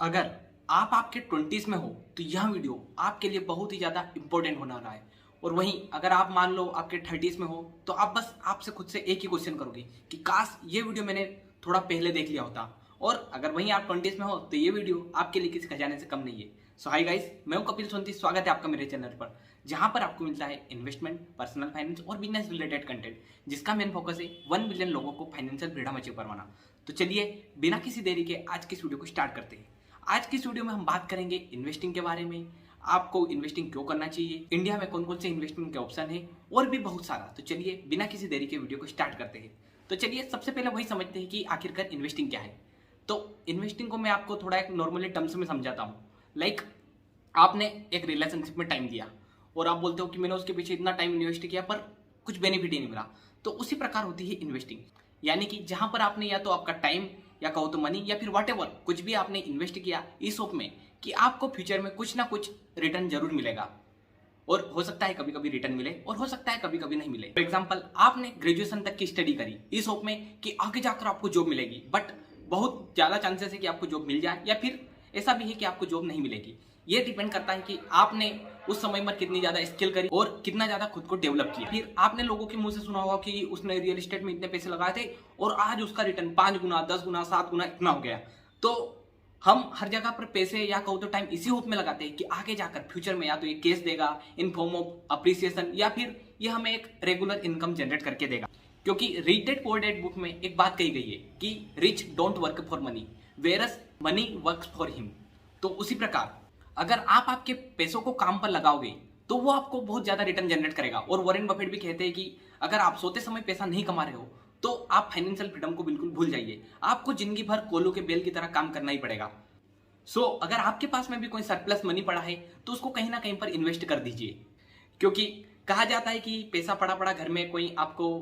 अगर आप आपके 20s में हो तो यह वीडियो आपके लिए बहुत ही ज़्यादा इंपॉर्टेंट होने वाला है। और वहीं अगर आप मान लो आपके 30s में हो तो आप बस आपसे खुद से एक ही क्वेश्चन करोगे कि काश ये वीडियो मैंने थोड़ा पहले देख लिया होता। और अगर वहीं आप 20s में हो तो ये वीडियो आपके लिए किसी खजाने से कम नहीं है। सो हाय गाइस, मैं हूं कपिल सोनती। स्वागत है आपका मेरे चैनल पर, जहां पर आपको मिलता है इन्वेस्टमेंट, पर्सनल फाइनेंस और बिजनेस रिलेटेड कंटेंट, जिसका मेन फोकस है 1 बिलियन लोगों को फाइनेंशियल फ्रीडम अचीव करवाना। तो चलिए बिना किसी देरी के आज की इस वीडियो को स्टार्ट करते हैं। आज की इस वीडियो में हम बात करेंगे इन्वेस्टिंग के बारे में, आपको इन्वेस्टिंग क्यों करना चाहिए, इंडिया में कौन कौन से इन्वेस्टमेंट के ऑप्शन है और भी बहुत सारा। तो चलिए बिना किसी देरी के वीडियो को स्टार्ट करते हैं। तो चलिए सबसे पहले वही समझते हैं कि आखिरकार इन्वेस्टिंग क्या है। तो इन्वेस्टिंग को मैं आपको थोड़ा एक नॉर्मली टर्म्स में समझाता हूँ। लाइक आपने एक रिलेशनशिप में टाइम दिया और आप बोलते हो कि मैंने उसके पीछे इतना टाइम इन्वेस्ट किया पर कुछ बेनिफिट ही नहीं मिला। तो उसी प्रकार होती है इन्वेस्टिंग, यानी कि जहां पर आपने या तो आपका टाइम या कहो तो मनी या फिर व्हाटएवर कुछ भी आपने इन्वेस्ट किया इस होप में कि आपको फ्यूचर में कुछ ना कुछ रिटर्न जरूर मिलेगा। और हो सकता है कभी कभी रिटर्न मिले और हो सकता है कभी कभी नहीं मिले। फॉर एग्जाम्पल, आपने ग्रेजुएशन तक की स्टडी करी इस होप में कि आगे जाकर आपको जॉब मिलेगी, बट बहुत ज्यादा चांसेस है कि आपको जॉब मिल जाए या फिर ऐसा भी है कि आपको जॉब नहीं मिलेगी। ये डिपेंड करता है कि आपने उस समय में कितनी ज्यादा स्किल करी और कितना ज्यादा खुद को डेवलप किया। फिर आपने लोगों के मुंह से सुना होगा कि उसने रियल एस्टेट में इतने पैसे लगाए थे और आज उसका रिटर्न 5 गुना, 10 गुना, 7 गुना इतना हो गया। तो हम हर जगह पर पैसे या कहो तो टाइम इसी होप में लगाते हैं कि आगे जाकर फ्यूचर में या तो ये कैश देगा इन फॉर्म ऑफ अप्रिसिएशन या फिर ये हमें एक रेगुलर इनकम जनरेट करके देगा। क्योंकि rich dad poor dad book में एक बात कही गई है कि rich don't work for money whereas money works for him. तो उसी प्रकार अगर आप आपके पैसों को काम पर लगाओगे तो वो आपको बहुत ज्यादा रिटर्न जनरेट करेगा। और वॉरेन बफेट भी कहते हैं कि अगर आप सोते समय पैसा नहीं कमा रहे हो तो आप फाइनेंशियल फ्रीडम को बिल्कुल भूल जाइए, आपको जिंदगी भर कोल्हू के बेल की तरह काम करना ही पड़ेगा। सो अगर आपके पास में भी कोई सरप्लस मनी पड़ा है तो उसको कहीं ना कहीं पर इन्वेस्ट कर दीजिए। क्योंकि कहा जाता है कि पैसा पड़ा पड़ा घर में कोई आपको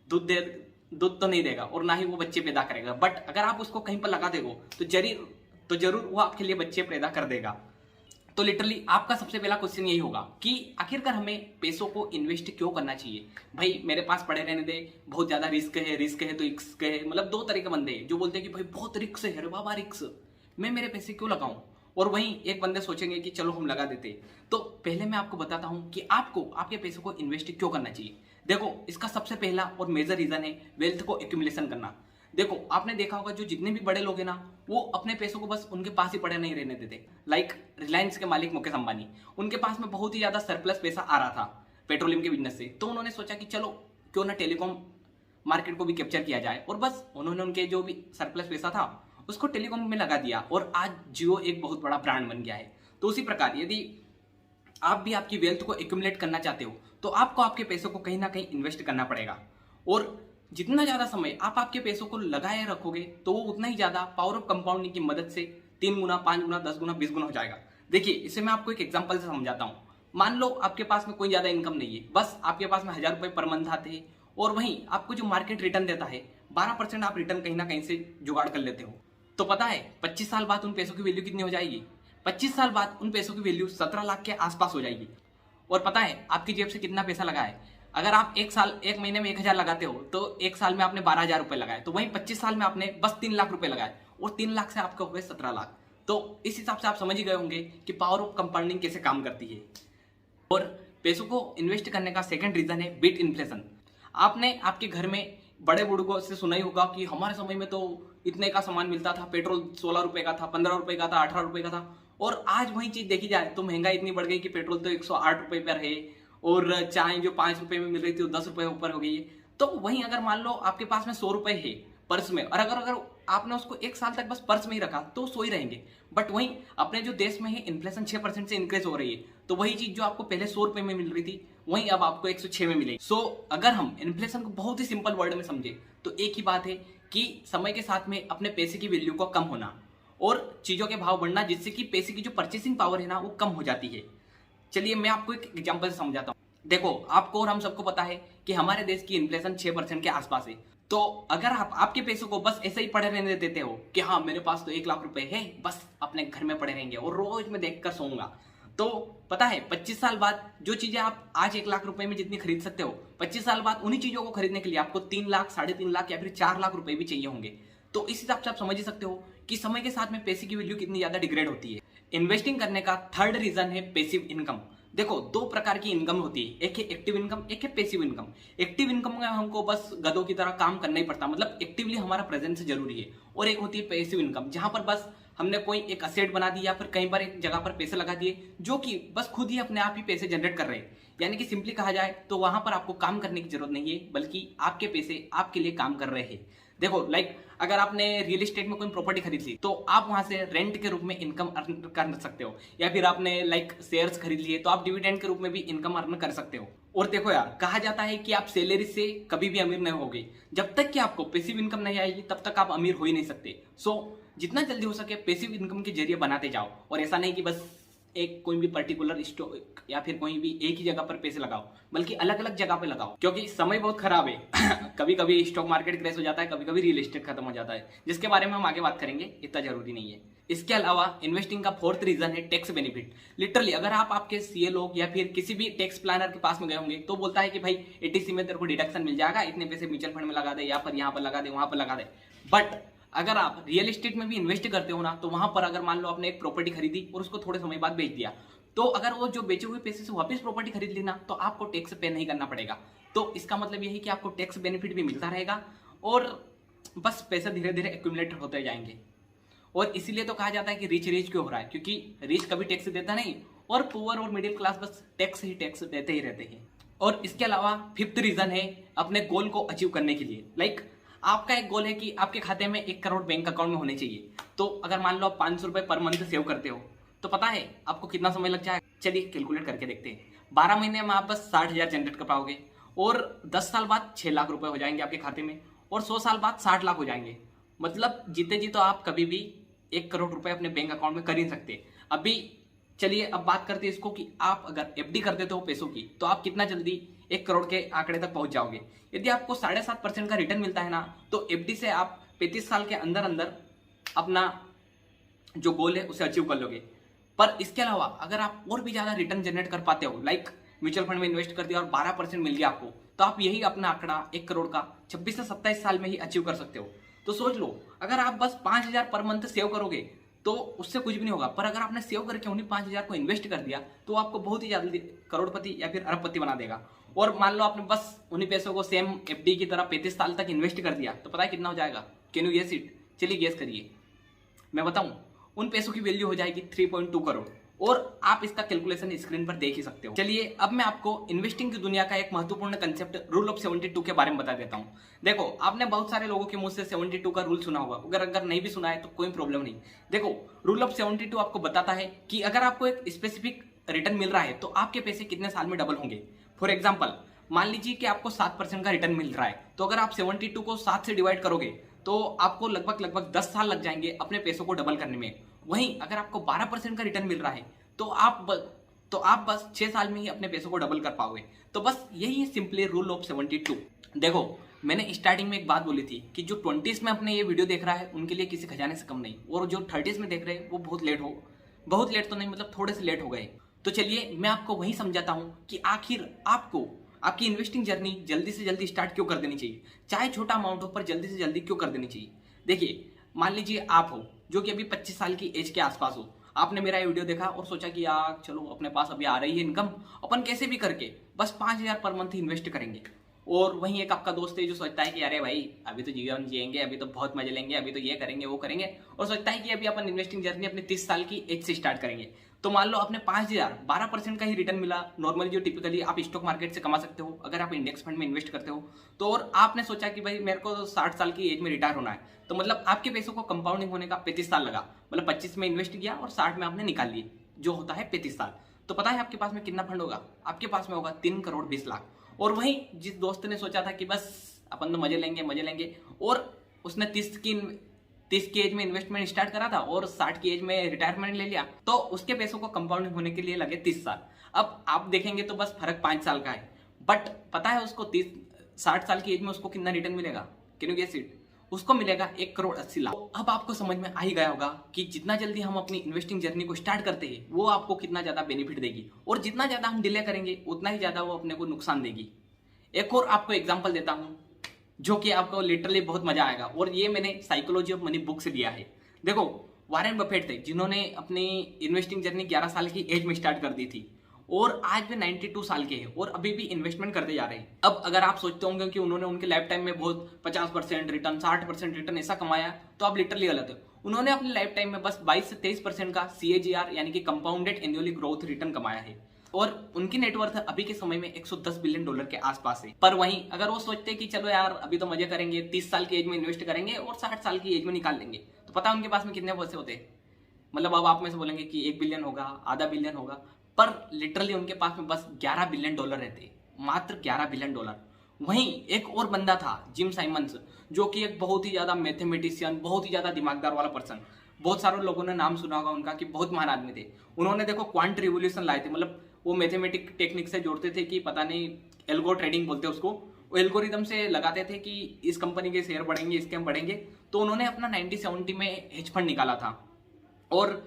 दूध तो नहीं देगा और ना ही वो बच्चे पैदा करेगा, बट अगर आप उसको कहीं पर लगा देगो तो जरूर वो आपके लिए बच्चे पैदा कर देगा। तो लिटरली आपका सबसे पहला क्वेश्चन यही होगा कि आखिरकार हमें पैसों को इन्वेस्ट क्यों करना चाहिए। भाई मेरे पास पड़े रहने दे, बहुत ज्यादा रिस्क है तो रिस्क है। मतलब दो तरह के बंदे हैं जो बोलते हैं कि भाई बहुत रिस्क है, बाबा रिस्क, मैं मेरे पैसे क्यों लगाऊं। और वहीं एक बंदे सोचेंगे कि चलो हम लगा देते। तो पहले मैं आपको बताता हूं कि आपको आपके पैसों को इन्वेस्ट क्यों करना चाहिए। देखो, इसका सबसे पहला और मेजर रीजन है वेल्थ को एक्यूमुलेशन करना। देखो, आपने देखा होगा जो जितने भी बड़े लोग हैं ना वो अपने पैसों को बस उनके पास ही पड़े नहीं रहने देते। लाइक रिलायंस के मालिक मुकेश अंबानी, उनके पास में बहुत ही ज्यादा सरप्लस पैसा आ रहा था पेट्रोलियम के बिजनेस से। तो उन्होंने सोचा कि चलो क्यों ना टेलीकॉम मार्केट को भी कैप्चर किया जाए, और बस उन्होंने उनके जो भी सरप्लस पैसा था उसको टेलीकॉम में लगा दिया और आज जियो एक बहुत बड़ा ब्रांड बन गया है। तो उसी प्रकार यदि आप भी आपकी वेल्थ को एक्यूमुलेट करना चाहते हो तो आपको आपके पैसों को कहीं ना कहीं इन्वेस्ट करना पड़ेगा। और जितना ज्यादा समय आप आपके पैसों को लगाए रखोगे तो वो उतना ही ज्यादा पावर ऑफ कंपाउंडिंग की मदद से 3 गुना, 5 गुना, 10 गुना, 20 गुना हो जाएगा। देखिए, इसे मैं आपको एक एग्जांपल से समझाता हूँ। मान लो आपके पास में कोई ज्यादा इनकम नहीं है, बस आपके पास में 1000 रुपए पर मंथ आते हैं और वहीं आपको जो मार्केट रिटर्न देता है 12% आप रिटर्न कहीं ना कहीं से जुगाड़ कर लेते हो। तो पता है 25 साल बाद उन पैसों की वैल्यू कितनी हो जाएगी? 25 साल बाद उन पैसों की वैल्यू 17 लाख के आसपास हो जाएगी। और पता है आपकी जेब से कितना पैसा लगा है? अगर आप एक महीने में 1000 लगाते हो तो एक साल में आपने 12,000 रुपए लगाए, तो वहीं 25 साल में आपने बस 3 लाख रुपए लगाए और 3 लाख से आपके हो गए 17 लाख। तो इस हिसाब से आप समझ ही गए होंगे कि पावर ऑफ कंपाउंडिंग कैसे काम करती है। और पैसों को इन्वेस्ट करने का सेकंड रीजन है बीट इन्फ्लेशन। आपने आपके घर में बड़े बुजुर्गों से सुना ही होगा कि हमारे समय में तो इतने का सामान मिलता था, पेट्रोल 16 रुपए का था, 15 रुपए का था, 18 रुपए का था। और आज वही चीज देखी जाए तो महंगाई इतनी बढ़ गई कि पेट्रोल तो 108 रुपए पर है और चाय जो 5 रुपए में मिल रही थी वो 10 रुपए ऊपर हो गई है। तो वहीं अगर मान लो आपके पास में 100 रुपए है पर्स में और अगर आपने उसको एक साल तक बस पर्स में ही रखा तो सो ही रहेंगे। बट वहीं अपने जो देश में है इन्फ्लेशन 6% से इंक्रीज हो रही है, तो वही चीज जो आपको पहले 100 रुपए में मिल रही थी वहीं अब आपको 106 में मिलेगी। सो अगर हम इन्फ्लेशन को बहुत ही सिंपल वर्ड में समझे तो एक ही बात है कि समय के साथ में अपने पैसे की वैल्यू को कम होना और चीजों के भाव बढ़ना, जिससे कि पैसे की जो परचेसिंग पावर है ना वो कम हो जाती है। चलिए मैं आपको एक एग्जांपल से समझाता हूँ। देखो, आपको और हम सबको पता है कि हमारे देश की इन्फ्लेशन 6% के आसपास है। तो अगर आप आपके पैसों को बस ऐसे ही पड़े रहने देते हो कि हाँ मेरे पास तो 1 लाख रुपए है, बस अपने घर में पड़े रहेंगे और रोज मैं देखकर सोऊंगा, तो पता है 25 साल बाद जो चीजें आप आज 1 लाख रुपए में जितनी खरीद सकते हो, 25 साल बाद उन्हीं चीजों को खरीदने के लिए आपको 3 लाख, 3.5 लाख या फिर 4 लाख रुपए भी चाहिए होंगे। तो इस हिसाब से आप समझ ही सकते हो कि समय के साथ में पैसे की वैल्यू कितनी ज्यादा डिग्रेड होती है। इन्वेस्टिंग करने का थर्ड रीजन है पैसिव इनकम। देखो, दो प्रकार की इनकम होती है, एक है एक्टिव इनकम, एक है पैसिव इनकम। एक्टिव इनकम में हमको बस गधों की तरह काम करना ही पड़ता, मतलब एक्टिवली हमारा प्रेजेंस जरूरी है। और एक होती है पैसिव इनकम, जहां पर बस हमने कोई एक असेट बना दिया, फिर कहीं पर एक जगह पर पैसे लगा दिए, जो कि बस खुद ही अपने आप ही पैसे जनरेट कर रहे हैं। यानी कि सिंपली कहा जाए तो वहां पर आपको काम करने की जरूरत नहीं है, बल्कि आपके पैसे आपके लिए काम कर रहे हैं। देखो, लाइक अगर आपने रियल एस्टेट में कोई प्रॉपर्टी खरीद ली तो आप वहां से रेंट के रूप में इनकम अर्न कर सकते हो, या फिर आपने लाइक शेयर्स खरीद लिए तो आप डिविडेंड के रूप में भी इनकम अर्न कर सकते हो। और देखो यार, कहा जाता है कि आप सैलरी से कभी भी अमीर नहीं होगे, जब तक कि आपको पैसिव इनकम नहीं आएगी तब तक आप अमीर हो ही नहीं सकते। सो जितना जल्दी हो सके पैसिव इनकम के जरिए बनाते जाओ, और ऐसा नहीं कि बस एक कोई भी पर्टिकुलर स्टॉक या फिर कोई भी एक ही जगह पर पैसे लगाओ, बल्कि अलग अलग जगह पे लगाओ, क्योंकि समय बहुत खराब है। कभी कभी स्टॉक मार्केट क्रैश हो जाता है, कभी कभी रियल एस्टेट खत्म हो जाता है, जिसके बारे में हम आगे बात करेंगे, इतना जरूरी नहीं है। इसके अलावा इन्वेस्टिंग का फोर्थ रीजन है टैक्स बेनिफिट। लिटरली अगर आप आपके सीए लोग या फिर किसी भी टैक्स प्लानर के पास में गए होंगे तो बोलता है कि भाई एटीसी में तेरे को डिडक्शन मिल जाएगा, इतने पैसे म्यूचुअल फंड में लगा दे, या फिर यहाँ पर लगा दे, वहां पर लगा दे। बट अगर आप रियल एस्टेट में भी इन्वेस्ट करते हो ना, तो वहां पर अगर मान लो आपने एक प्रॉपर्टी खरीदी और उसको थोड़े समय बाद बेच दिया, तो अगर वो जो बेचे हुए पैसे से वापस प्रॉपर्टी खरीद लेना, तो आपको टैक्स पे नहीं करना पड़ेगा। तो इसका मतलब यही कि आपको टैक्स बेनिफिट भी मिलता रहेगा, और बस पैसे धीरे धीरे एक्यूमुलेट होते जाएंगे। और इसीलिए तो कहा जाता है कि रिच रिच क्यों हो रहा है, क्योंकि रिच कभी टैक्स देता नहीं, और पुअर और मिडिल क्लास बस टैक्स ही टैक्स देते ही रहते हैं। और इसके अलावा फिफ्थ रीजन है अपने गोल को अचीव करने के लिए। लाइक आपका एक गोल है कि आपके खाते में 1 करोड़ बैंक अकाउंट में होने चाहिए, तो अगर मान लो आप 500 रुपए पर मंथ सेव करते हो, तो पता है आपको कितना समय लग जाएगा? चलिए कैलकुलेट करके देखते हैं। 12 महीने में आप बस 60,000 जनरेट कर पाओगे, और 10 साल बाद 6 लाख रुपए हो जाएंगे आपके खाते में, और 100 साल बाद 60 लाख हो जाएंगे। मतलब जीते जी तो आप कभी भी 1 करोड़ रुपए अपने बैंक अकाउंट में कर ही सकते। अभी चलिए अब बात करते हैं इसको कि आप अगर एफडी कर देते हो पैसों की, तो आप कितना जल्दी 1 करोड़ के आंकड़े तक पहुंच जाओगे। यदि आपको 7.5% का रिटर्न मिलता है ना, तो एफडी से आप 35 साल के अंदर अंदर अपना जो गोल है उसे अचीव कर लोगे। पर इसके अलावा अगर आप और भी ज्यादा रिटर्न जनरेट कर पाते हो, लाइक म्यूचुअल फंड में इन्वेस्ट कर दिया और 12% मिल गया आपको, तो आप यही अपना आंकड़ा 1 करोड़ का 26 से 27 साल में ही अचीव कर सकते हो। तो सोच लो, अगर आप बस 5,000 पर मंथ सेव करोगे तो उससे कुछ भी नहीं होगा, पर अगर आपने सेव करके उन्हीं 5,000 को इन्वेस्ट कर दिया तो आपको बहुत ही ज्यादा करोड़पति या फिर अरबपति बना देगा। और मान लो आपने बस उन्हीं पैसों को सेम एफडी की तरह 35 साल तक इन्वेस्ट कर दिया, तो पता है कितना हो जाएगा? Can you guess it? चलिए गेस करिए, मैं बताऊं। उन पैसों की वैल्यू हो जाएगी 3.2 करोड़, और आप इसका कैलकुलेशन स्क्रीन पर देख ही सकते हो। चलिए अब मैं आपको इन्वेस्टिंग की दुनिया का एक महत्वपूर्ण कंसेप्ट रूल ऑफ 72 के बारे में बता देता हूं। देखो, आपने बहुत सारे लोगों के मुंह से 72 का रूल सुना होगा, अगर नहीं भी सुना है तो कोई प्रॉब्लम नहीं। देखो, रूल ऑफ 72 आपको बताता है कि अगर आपको एक स्पेसिफिक रिटर्न मिल रहा है तो आपके पैसे कितने साल में डबल होंगे। फॉर एग्जाम्पल, मान लीजिए कि आपको 7% का रिटर्न मिल रहा है, तो अगर आप 72 को 7 से डिवाइड करोगे तो आपको लगभग 10 साल लग जाएंगे अपने पैसों को डबल करने में। वहीं अगर आपको 12% का रिटर्न मिल रहा है तो आप बस 6 साल में ही अपने पैसों को डबल कर पाओगे। तो बस यही है सिंपली रूल ऑफ 72। देखो, मैंने स्टार्टिंग में एक बात बोली थी कि जो 20s में अपने ये वीडियो देख रहा है उनके लिए किसी खजाने से कम नहीं, और जो 30s में देख रहे हैं वो बहुत लेट तो नहीं, मतलब थोड़े से लेट हो गए। तो चलिए मैं आपको वही समझाता हूं कि आखिर आपको आपकी इन्वेस्टिंग जर्नी जल्दी से जल्दी स्टार्ट क्यों कर देनी चाहिए, चाहे छोटा अमाउंट हो पर जल्दी से जल्दी क्यों कर देनी चाहिए। देखिए, मान लीजिए आप हो जो कि अभी 25 साल की एज के आसपास हो, आपने मेरा ये वीडियो देखा और सोचा कि यार चलो अपने पास अभी आ रही है इनकम, अपन कैसे भी करके बस 5,000 पर मंथ इन्वेस्ट करेंगे। और वहीं एक आपका दोस्त है जो सोचता है कि अरे भाई अभी तो जीवन जिएंगे, अभी तो बहुत मजे लेंगे, अभी तो ये करेंगे वो करेंगे, और सोचता है कि अभी अपन इन्वेस्टिंग जर्नी अपने 30 साल की एज से स्टार्ट करेंगे। तो मान लो आपने 5,000 12% का ही रिटर्न मिला, नॉर्मली जो टिपिकली आप स्टॉक मार्केट से कमा सकते हो अगर आप इंडेक्स फंड में इन्वेस्ट करते हो। तो और आपने सोचा कि भाई मेरे को 60 साल की एज में रिटायर होना है, तो मतलब आपके पैसों को कंपाउंडिंग होने का 35 साल लगा, मतलब 25 में इन्वेस्ट किया और 60 में आपने निकाल लिए, जो होता है 35 साल। तो पता है आपके पास में कितना फंड होगा? आपके पास में होगा 3 करोड़ 20 लाख। और वहीं जिस दोस्त ने सोचा था कि बस अपन तो मजे लेंगे, और उसने 30 की एज में इन्वेस्टमेंट स्टार्ट करा था और 60 की एज में रिटायरमेंट ले लिया, तो उसके पैसों को कंपाउंडिंग होने के लिए लगे 30 साल। अब आप देखेंगे तो बस फर्क 5 साल का है, बट पता है उसको 60 साल की एज में उसको कितना रिटर्न मिलेगा? Can you guess it? उसको मिलेगा 1 करोड़ 80 लाख। अब आपको समझ में आ ही गया होगा कि जितना जल्दी हम अपनी इन्वेस्टिंग जर्नी को स्टार्ट करते हैं वो आपको कितना ज्यादा बेनिफिट देगी, और जितना ज्यादा हम डिले करेंगे उतना ही ज्यादा वो अपने को नुकसान देगी। एक और आपको एग्जांपल देता हूं जो कि आपको लिटरली बहुत मजा आएगा, और ये मैंने साइकोलॉजी ऑफ मनी बुक से लिया है। देखो, वॉरेन बफेट थे जिन्होंने अपनी इन्वेस्टिंग जर्नी 11 साल की एज में स्टार्ट कर दी थी और आज भी 92 साल के हैं और अभी भी इन्वेस्टमेंट करते जा रहे हैं। अब अगर आप सोचते होंगे कि उन्होंने उनके लाइफ टाइम में बहुत 50% रिटर्न, 60% रिटर्न ऐसा कमाया, तो आप लिटरली गलत हो। उन्होंने अपने लाइफ टाइम में बस 22 से 23% का CAGR यानी कि कंपाउंडेड एनुअली ग्रोथ रिटर्न कमाया है और उनकी नेटवर्थ अभी के समय में $110 बिलियन के आसपास है। पर वहीं अगर वो सोचते हैं कि चलो यार अभी तो मजे करेंगे, 30 साल की एज में इन्वेस्ट करेंगे और 60 साल की एज में निकाल लेंगे, तो पता है उनके पास में कितने पैसे होते हैं? मतलब अब आप में से बोलेंगे कि 1 बिलियन होगा, आधा बिलियन होगा, पर लिटरली उनके पास में बस $11 बिलियन रहते, मात्र $11 बिलियन। वहीं एक और बंदा था जिम साइमंस, जो कि एक बहुत ही ज्यादा मैथमेटिशियन, बहुत ही ज्यादा दिमागदार वाला पर्सन, बहुत सारे लोगों ने नाम सुना होगा उनका कि बहुत महान आदमी थे। उन्होंने देखो क्वांट रिवोल्यूशन लाए थे, मतलब वो मैथमेटिक टेक्निक से जोड़ते थे कि पता नहीं एल्गो ट्रेडिंग बोलते हैं उसको, वो एल्गोरिदम से लगाते थे कि इस कंपनी के शेयर बढ़ेंगे, इसके हम बढ़ेंगे। तो उन्होंने अपना 1970 में हेज फंड निकाला था और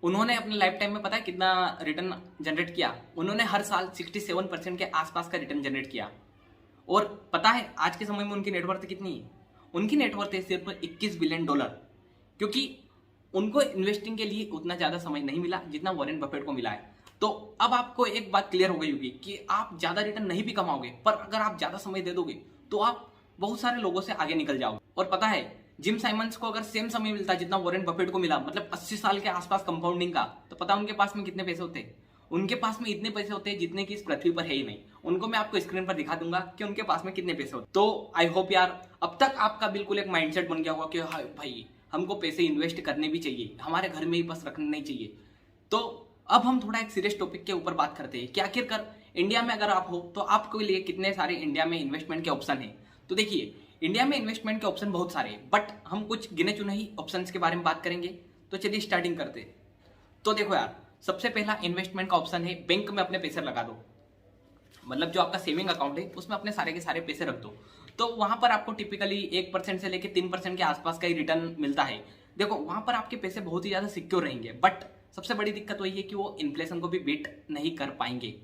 उन्होंने अपने लाइफ टाइम में पता है कितना रिटर्न जनरेट किया? उन्होंने हर साल 67% के आसपास का रिटर्न जनरेट किया। और पता है आज के समय में उनकी नेटवर्थ कितनी है? उनकी नेटवर्थ है सिर्फ $21 बिलियन, क्योंकि उनको इन्वेस्टिंग के लिए उतना ज्यादा समय नहीं मिला जितना वॉरेन बफेट को मिला है। तो अब आपको एक बात क्लियर हो गई होगी कि आप ज्यादा रिटर्न नहीं भी कमाओगे, पर अगर आप ज्यादा समय दे दोगे तो आप बहुत सारे लोगों से आगे निकल जाओगे। और पता है जिम साइमंस को अगर सेम समय मिलता जितना वॉरेन बफेट को मिला, मतलब 80 साल के आसपास कंपाउंडिंग का, तो पता उनके पास में कितने पैसे होते? उनके पास में इतने पैसे होते हैं जितने की इस पृथ्वी पर है ही नहीं। उनको मैं आपको स्क्रीन पर दिखा दूंगा कि उनके पास में कितने पैसे होते। तो आई होप यार अब तक आपका बिल्कुल एक माइंडसेट बन गया होगा कि हाँ भाई हमको पैसे इन्वेस्ट करने भी चाहिए, हमारे घर में ही बस रखने नहीं चाहिए। तो अब हम थोड़ा एक सीरियस टॉपिक के ऊपर बात करते हैं कि आखिरकार इंडिया में अगर आप हो तो आपके लिए कितने सारे इंडिया में इन्वेस्टमेंट के ऑप्शन है। तो देखिए, इंडिया में इन्वेस्टमेंट के ऑप्शन बहुत सारे हैं, बट हम कुछ गिने चुने ही ऑप्शंस के बारे में बात करेंगे। तो चलिए स्टार्टिंग करते हैं। तो देखो यार, सबसे पहला इन्वेस्टमेंट का ऑप्शन है बैंक में अपने पैसे लगा दो। मतलब जो आपका सेविंग अकाउंट है उसमें अपने सारे के सारे पैसे रख दो, तो वहां पर आपको टिपिकली 1% से लेकर 3% के आसपास का ही रिटर्न मिलता है। देखो वहां पर आपके पैसे बहुत ही ज्यादा सिक्योर रहेंगे, बट सबसे बड़ी दिक्कत वही है कि वो इन्फ्लेशन को भी बीट नहीं कर पाएंगे।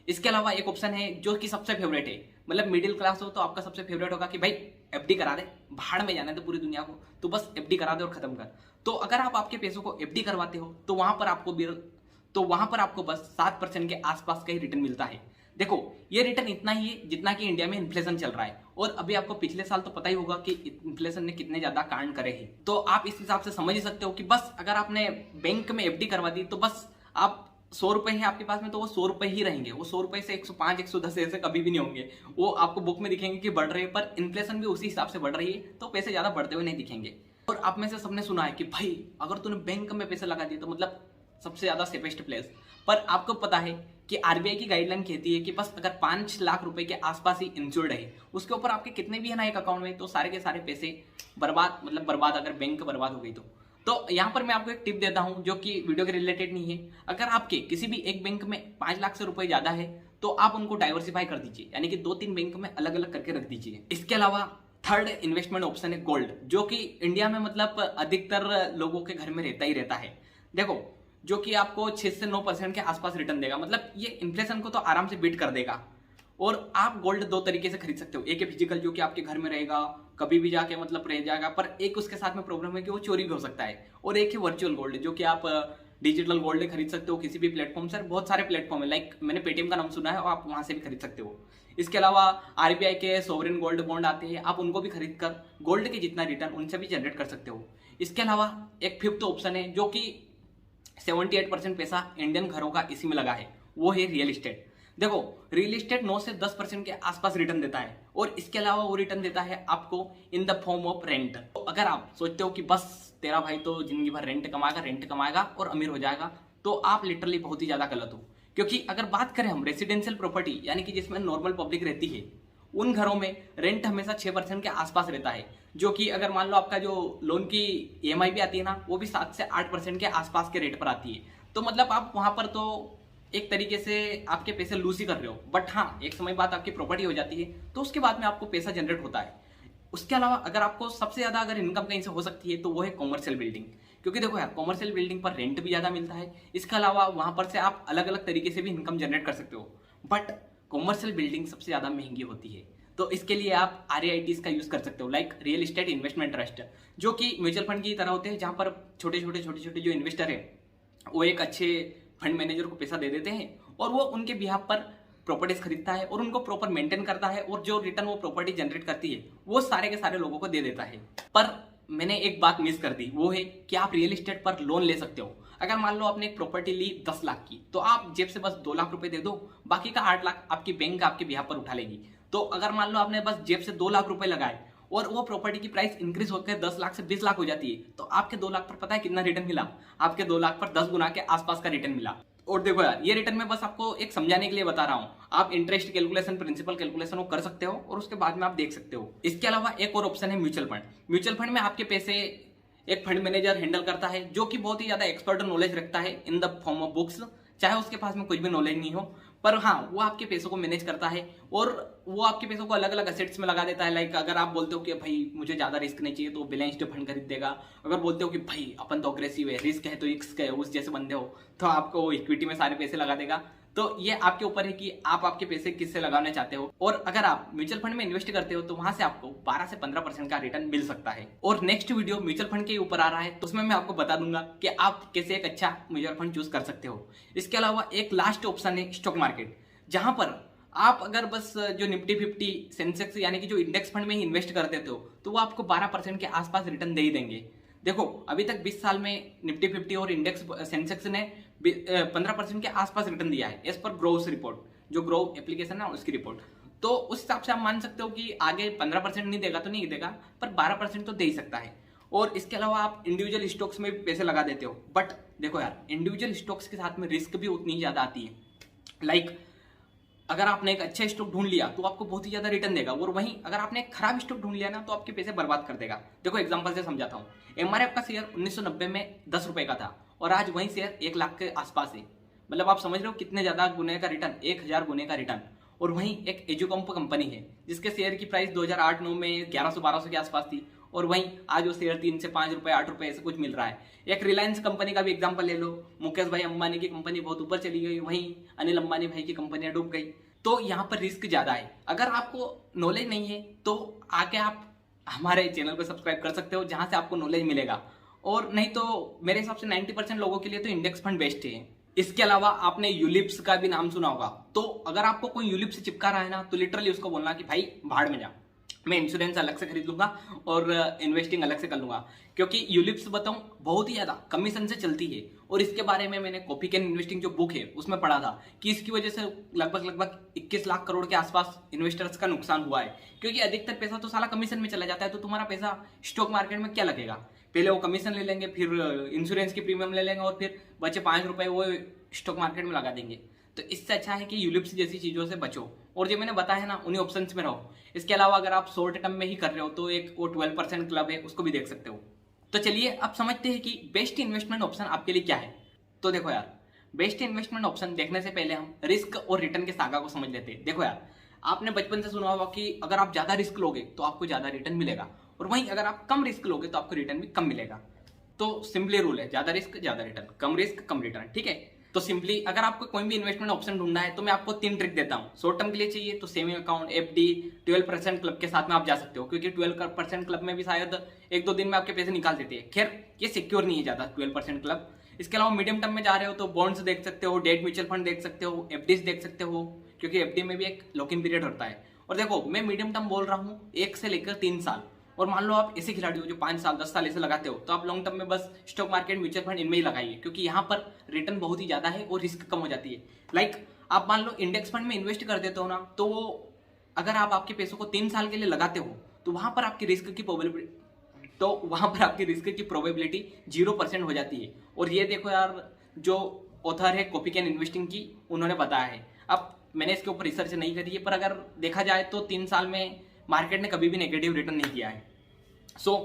इसके अलावा एक ऑप्शन है जो कि सबसे फेवरेट है, मतलब मिडिल क्लास हो तो आपका सबसे फेवरेट होगा कि भाई FD करा दे, भाड़ में जाना है तो पूरी दुनिया को, तो बस FD करा दे और खत्म कर। तो अगर आप आपके पैसों को FD करवाते हो तो वहां पर आपको बस 7% के आसपास का ही रिटर्न मिलता है। देखो ये रिटर्न इतना ही है जितना कि इंडिया में इन्फ्लेशन चल रहा है, और अभी आपको पिछले साल तो पता ही होगा कि इन्फ्लेशन ने कितने ज्यादा कांड करे हैं। तो आप इस हिसाब से समझ ही सकते हो कि बस अगर आपने बैंक में FD करवा दी तो बस आप 100 रुपए है आपके पास में, तो वो 100 रुपए ही रहेंगे। वो 100 रुपए से 105, 110 ऐसे कभी भी नहीं होंगे। वो आपको बुक में दिखेंगे कि बढ़ रहे हैं, पर इन्फ्लेशन भी उसी हिसाब से बढ़ रही है, तो पैसे ज्यादा बढ़ते हुए नहीं दिखेंगे। और आप में से सबने सुना है कि भाई अगर तूने बैंक में पैसे लगा दिए तो मतलब सबसे ज्यादा सेफेस्ट प्लेस। पर आपको पता है कि RBI की गाइडलाइन कहती है कि बस अगर 5 लाख रुपए के आसपास ही इंश्योर्ड है, उसके ऊपर आपके कितने भी है ना एक अकाउंट में, तो सारे के सारे पैसे बर्बाद, मतलब बर्बाद अगर बैंक बर्बाद हो गई तो यहाँ पर मैं आपको एक टिप देता हूँ जो कि वीडियो के रिलेटेड नहीं है। अगर आपके किसी भी एक बैंक में 5 लाख से रुपए ज्यादा है तो आप उनको डाइवर्सिफाई कर दीजिए, यानी कि 2-3 बैंक में अलग अलग करके रख दीजिए। इसके अलावा थर्ड इन्वेस्टमेंट ऑप्शन है गोल्ड, जो कि इंडिया में मतलब अधिकतर लोगों के घर में रहता ही रहता है। देखो जो कि आपको 6 से 9% के आसपास रिटर्न देगा, मतलब ये इन्फ्लेशन को तो आराम से बीट कर देगा। और आप गोल्ड 2 तरीके से खरीद सकते हो, एक है फिजिकल जो कि आपके घर में रहेगा, कभी भी जाके मतलब रह जाएगा, पर एक उसके साथ में प्रॉब्लम है कि वो चोरी भी हो सकता है। और एक है वर्चुअल गोल्ड जो कि आप डिजिटल गोल्ड खरीद सकते हो किसी भी प्लेटफॉर्म से। बहुत सारे प्लेटफॉर्म है, लाइक मैंने पेटीएम का नाम सुना है और आप वहां से भी खरीद सकते हो। इसके अलावा RBI के सोवरेन गोल्ड बॉन्ड आते हैं, आप उनको भी खरीद कर गोल्ड के जितना रिटर्न उनसे भी जनरेट कर सकते हो। इसके अलावा एक फिफ्थ ऑप्शन है जो कि 78% पैसा इंडियन घरों का इसी में लगा है, वो है रियल एस्टेट। देखो रियल एस्टेट 9 से 10% के आसपास रिटर्न देता है, और इसके अलावा वो रिटर्न देता है आपको in the form of rent. तो अगर आप सोचते हो कि बस तेरा भाई तो जिंदगी भर रेंट कमाएगा और अमीर हो जाएगा, तो आप लिटरली बहुत ही ज्यादा गलत हो। क्योंकि अगर बात करें हम रेसिडेंशियल प्रॉपर्टी यानी कि जिसमें नॉर्मल पब्लिक रहती है, उन घरों में रेंट हमेशा 6% के आसपास रहता है, जो कि अगर मान लो आपका जो लोन की EMI भी आती है ना, वो भी 7 से 8% के आसपास के रेट पर आती है। तो मतलब आप वहां पर तो एक तरीके से आपके पैसे लूज ही कर रहे हो। बट हाँ, एक समय बाद आपकी प्रॉपर्टी हो जाती है तो उसके बाद में आपको पैसा जनरेट होता है। उसके अलावा अगर आपको सबसे ज्यादा अगर इनकम कहीं से हो सकती है तो वो है कॉमर्शियल बिल्डिंग, क्योंकि देखो यार कॉमर्शियल बिल्डिंग पर रेंट भी ज्यादा मिलता है। इसके अलावा वहां पर से आप अलग अलग तरीके से भी इनकम जनरेट कर सकते हो, बट कॉमर्शियल बिल्डिंग सबसे ज्यादा महंगी होती है। तो इसके लिए आप REITs का यूज कर सकते हो, like real estate investment trust, जो कि म्यूचुअल फंड की तरह होते हैं, जहां पर छोटे छोटे जो इन्वेस्टर है वो एक अच्छे फंड मैनेजर को पैसा दे देते हैं और वो उनके बिहाफ पर प्रॉपर्टीज खरीदता है और उनको प्रॉपर मेंटेन करता है और जो रिटर्न वो प्रॉपर्टी जनरेट करती है वो सारे के सारे लोगों को दे देता है। पर मैंने एक बात मिस कर दी, वो है कि आप रियल एस्टेट पर लोन ले सकते हो। अगर मान लो आपने एक प्रॉपर्टी ली 10 लाख की, तो आप जेब से बस 2 लाख रुपए दे दो, बाकी का 8 लाख आपकी बैंक आपके बिहाफ पर उठा लेगी। तो अगर मान लो आपने बस जेब से 2 लाख रुपए लगाए और वो प्रॉपर्टी की प्राइस इंक्रीज होकर 10 लाख से 20 लाख हो जाती है, तो आपके 2 लाख पर पता है कितना रिटर्न मिला? आपके 2 लाख पर 10 गुना के आसपास का रिटर्न मिला। और देखो यार, ये रिटर्न मैं बस आपको एक समझाने के लिए बता रहा हूँ। आप इंटरेस्ट कैलकुलेशन, प्रिंसिपल कैलकुलेशन वो कर सकते हो और उसके बाद में आप देख सकते हो। इसके अलावा एक और ऑप्शन है म्यूचुअल फंड। म्यूचुअल फंड में आपके पैसे एक फंड मैनेजर हैंडल करता है, जो कि बहुत ही ज्यादा एक्सपर्ट नॉलेज रखता है in the form of books, चाहे उसके पास में कुछ भी नॉलेज नहीं हो, पर हाँ वो आपके पैसों को मैनेज करता है और वो आपके पैसों को अलग अलग असेट्स में लगा देता है। लाइक अगर आप बोलते हो कि भाई मुझे ज्यादा रिस्क नहीं चाहिए तो बैलेंस्ड फंड खरीद देगा। अगर बोलते हो कि भाई अपन तो अग्रेसिव है, रिस्क है तो रिस्क है, उस जैसे बंदे हो, तो आपको इक्विटी में सारे पैसे लगा देगा। तो ये आपके ऊपर है कि आप आपके पैसे किससे लगाना चाहते हो। और अगर आप म्यूचुअल फंड में इन्वेस्ट करते हो तो वहां से आपको 12 से 15% का रिटर्न मिल सकता है। और नेक्स्ट वीडियो म्यूचुअल फंड के ऊपर आ रहा है, तो उसमें मैं आपको बता दूंगा कि आप कैसे एक अच्छा म्यूचुअल फंड चूज कर सकते हो। इसके अलावा एक लास्ट ऑप्शन है स्टॉक मार्केट, जहां पर आप अगर बस जो निफ्टी 50 सेंसेक्स यानी कि जो इंडेक्स फंड में ही इन्वेस्ट कर देते हो तो वो आपको 12% के आसपास रिटर्न दे ही देंगे। देखो अभी तक 20 साल में निफ्टी 50 और इंडेक्स सेंसेक्स ने 15% के आसपास रिटर्न दिया है, एज पर ग्रोव रिपोर्ट, जो ग्रोव एप्लीकेशन है उसकी रिपोर्ट। तो उस हिसाब से आप मान सकते हो कि आगे 15% नहीं देगा तो नहीं देगा, पर 12% तो दे ही सकता है। और इसके अलावा आप इंडिविजुअल स्टॉक्स में भी पैसे लगा देते हो, बट देखो यार, इंडिविजुअल स्टॉक्स के साथ में रिस्क भी उतनी ही ज्यादा आती है। लाइक अगर आपने एक अच्छा स्टॉक ढूंढ लिया तो आपको बहुत ही ज्यादा रिटर्न देगा, और वहीं अगर आपने एक खराब स्टॉक ढूंढ लिया ना तो आपके पैसे बर्बाद कर देगा। देखो एग्जांपल से समझाता हूँ। MRF का शेयर 1990 में 10 रुपए का था और आज वही शेयर 1 लाख के आसपास है। मतलब आप समझ रहे हो कितने ज्यादा गुने का रिटर्न, 1000 गुने का रिटर्न। और वहीं एक एजुकम्प कंपनी है जिसके शेयर की प्राइस 2008-9 में 1100-1200 के आसपास थी, और वहीं आज वो शेयर 3 से 5 रुपए 8 रुपए ऐसे कुछ मिल रहा है। एक रिलायंस कंपनी का भी एग्जांपल ले लो। मुकेश भाई अंबानी की कंपनी बहुत ऊपर चली गई, वहीं अनिल अंबानी भाई की कंपनियां डूब गई। तो यहाँ पर रिस्क ज्यादा है। अगर आपको नॉलेज नहीं है तो आके आप हमारे चैनल को सब्सक्राइब कर सकते हो, जहां से आपको नॉलेज मिलेगा। और नहीं तो मेरे हिसाब से 90% लोगों के लिए तो इंडेक्स फंड बेस्ट है। इसके अलावा आपने यूलिप्स का भी नाम सुना होगा। तो अगर आपको कोई यूलिप से चिपका रहा है ना, तो लिटरली उसको बोलना कि भाई भाड़ में जा, मैं इंश्योरेंस अलग से खरीद लूंगा और इन्वेस्टिंग अलग से कर लूंगा। क्योंकि यूलिप्स बताऊं बहुत ही ज्यादा कमीशन से चलती है, और इसके बारे में मैंने कॉपी कैन इन्वेस्टिंग जो बुक है उसमें पढ़ा था कि इसकी वजह से लगभग 21 लाख करोड़ के आसपास इन्वेस्टर्स का नुकसान हुआ है। क्योंकि अधिकतर पैसा तो साला कमीशन में चला जाता है, तो तुम्हारा पैसा स्टॉक मार्केट में क्या लगेगा? पहले वो कमीशन ले लेंगे, फिर इंश्योरेंस की प्रीमियम ले लेंगे, और फिर बचे 5 रुपए वो स्टॉक मार्केट में लगा देंगे। तो इससे अच्छा है कि यूलिप्स जैसी चीजों से बचो, और जो मैंने बताया है ना उन्हीं ऑप्शंस में रहो। इसके अलावा अगर आप शॉर्ट टर्म में ही कर रहे हो तो एक वो 12% क्लब है, उसको भी देख सकते हो। तो चलिए अब समझते हैं कि बेस्ट इन्वेस्टमेंट ऑप्शन आपके लिए क्या है। तो देखो यार, बेस्ट इन्वेस्टमेंट ऑप्शन देखने से पहले हम रिस्क और रिटर्न के सागा को समझ लेते हैं। देखो यार, आपने बचपन से सुना होगा कि अगर आप ज्यादा रिस्क लोगे तो आपको ज्यादा रिटर्न मिलेगा, और वहीं अगर आप कम रिस्क लोगे तो आपको रिटर्न भी कम मिलेगा। तो सिंपली रूल है, ज्यादा रिस्क ज्यादा रिटर्न, कम रिस्क कम रिटर्न। ठीक है, तो सिंपली अगर आपको कोई भी इन्वेस्टमेंट ऑप्शन ढूंढना है तो मैं आपको 3 ट्रिक देता हूं। शॉर्ट टर्म के लिए चाहिए तो सेविंग अकाउंट, FD, 12% क्लब के साथ में आप जा सकते हो, क्योंकि 12% क्लब में भी शायद 1-2 दिन में आपके पैसे निकाल देते हैं। खैर ये सिक्योर नहीं है ज्यादा 12% क्लब। इसके अलावा मीडियम टर्म में जा रहे हो तो बॉन्ड्स देख सकते हो, डेट म्यूचुअल फंड देख सकते हो, FDs देख सकते हो, क्योंकि FD में भी एक लॉक इन पीरियड होता है। और देखो मैं मीडियम टर्म बोल रहा हूँ 1 से लेकर 3 साल। और मान लो आप ऐसे खिलाड़ी हो जो 5 साल 10 साल ऐसे लगाते हो, तो आप लॉन्ग टर्म में बस स्टॉक मार्केट म्यूचुअल फंड इनमें ही लगाइए, क्योंकि यहाँ पर रिटर्न बहुत ही ज्यादा है और रिस्क कम हो जाती है। लाइक आप मान लो इंडेक्स फंड में इन्वेस्ट कर देते हो ना, तो वो अगर आप आपके पैसों को 3 साल के लिए लगाते हो तो वहां पर आपकी रिस्क की प्रोबेबिलिटी 0% हो जाती है। और ये देखो यार, जो ऑथर है कॉपी कैन इन्वेस्टिंग की, उन्होंने बताया है। अब मैंने इसके ऊपर रिसर्च नहीं करी है, पर अगर देखा जाए तो 3 साल में मार्केट ने कभी भी नेगेटिव रिटर्न नहीं किया है। सो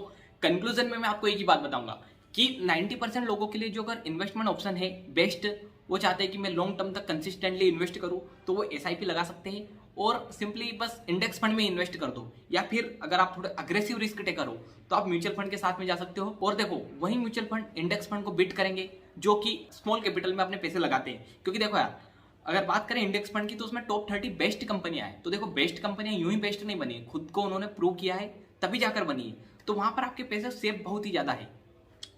कंक्लूजन में मैं आपको एक ही बात बताऊंगा कि 90% लोगों के लिए जो अगर इन्वेस्टमेंट ऑप्शन है बेस्ट, वो चाहते हैं कि मैं लॉन्ग टर्म तक कंसिस्टेंटली इन्वेस्ट करूं, तो वो SIP लगा सकते हैं और सिंपली बस इंडेक्स फंड में इन्वेस्ट कर दो। या फिर अगर आप थोड़े अग्रेसिव रिस्क टेकर हो तो आप म्यूचुअल फंड के साथ में जा सकते हो। और देखो वही म्यूचुअल फंड इंडेक्स फंड को बीट करेंगे जो कि स्मॉल कैपिटल में अपने पैसे लगाते हैं। क्योंकि देखो यार, अगर बात करें इंडेक्स फंड की तो उसमें टॉप 30 बेस्ट कंपनियां हैं। तो देखो बेस्ट कंपनियां यूं ही बेस्ट नहीं बनी, खुद को उन्होंने प्रूव किया है तभी जाकर बनी है। तो वहां पर आपके पैसे सेफ बहुत ही ज्यादा है।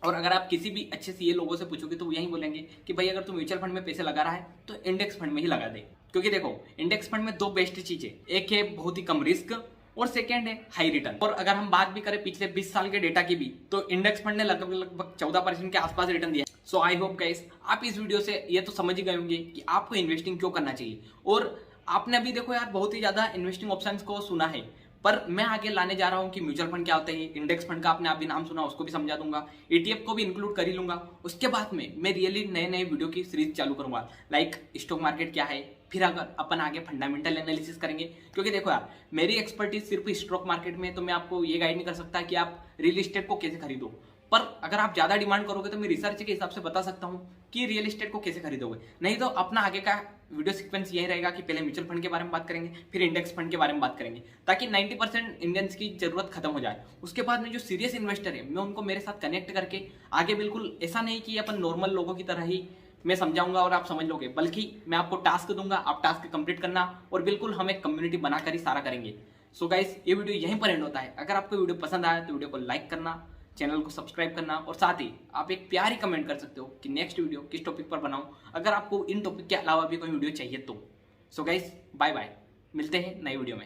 और अगर आप किसी भी अच्छे सीए लोगों से पूछोगे तो वो यही बोलेंगे कि भाई अगर तू म्यूचुअल फंड में पैसे लगा रहा है तो इंडेक्स फंड में ही लगा दे। क्योंकि देखो इंडेक्स फंड में दो बेस्ट चीजें, एक है बहुत ही कम रिस्क और सेकेंड है हाई रिटर्न। और अगर हम बात भी करें पिछले 20 साल के डेटा की भी, तो इंडेक्स फंड ने लगभग 14% के आसपास रिटर्न दिया। सो आई होप गाइस आप इस वीडियो से ये तो समझ ही गए होंगे कि आपको इन्वेस्टिंग क्यों करना चाहिए। और आपने अभी देखो यार बहुत ही ज्यादा इन्वेस्टिंग ऑप्शंस को सुना है, पर मैं आगे लाने जा रहा हूं कि म्यूचुअल फंड क्या होता है, इंडेक्स फंड का आपने अभी नाम सुना उसको भी समझा दूंगा, ईटीएफ को भी इंक्लूड कर ही लूंगा। उसके बाद में मैं रियली नए नए वीडियो की सीरीज चालू करूंगा, लाइक स्टॉक मार्केट क्या है, फिर अगर अपन आगे फंडामेंटल एनालिसिस करेंगे। क्योंकि देखो यार मेरी एक्सपर्टीज सिर्फ स्टॉक मार्केट में, तो मैं आपको ये गाइड नहीं कर सकता कि आप रियल एस्टेट को कैसे खरीदो। पर अगर आप ज्यादा डिमांड करोगे तो मैं रिसर्च के हिसाब से बता सकता हूं कि रियल एस्टेट को कैसे खरीदोगे। नहीं तो अपना आगे का वीडियो सीक्वेंस यही रहेगा कि पहले म्यूचुअल फंड के बारे में बात करेंगे, फिर इंडेक्स फंड के बारे में बात करेंगे, ताकि 90% इंडियंस की जरूरत खत्म हो जाए। उसके बाद में जो सीरियस इन्वेस्टर है मैं उनको मेरे साथ कनेक्ट करके आगे, बिल्कुल ऐसा नहीं कि अपन नॉर्मल लोगों की तरह ही मैं समझाऊंगा और आप समझ लोगे, बल्कि मैं आपको टास्क दूंगा, आप टास्क कंप्लीट करना और बिल्कुल हम एक कम्युनिटी बनाकर ही सारा करेंगे। सो गाइस ये वीडियो यहीं पर एंड होता है। अगर आपको वीडियो पसंद आया तो वीडियो को लाइक करना, चैनल को सब्सक्राइब करना और साथ ही आप एक प्यारी कमेंट कर सकते हो कि नेक्स्ट वीडियो किस टॉपिक पर बनाऊं, अगर आपको इन टॉपिक के अलावा भी कोई वीडियो चाहिए तो। सो गाइस बाय बाय, मिलते हैं नई वीडियो में।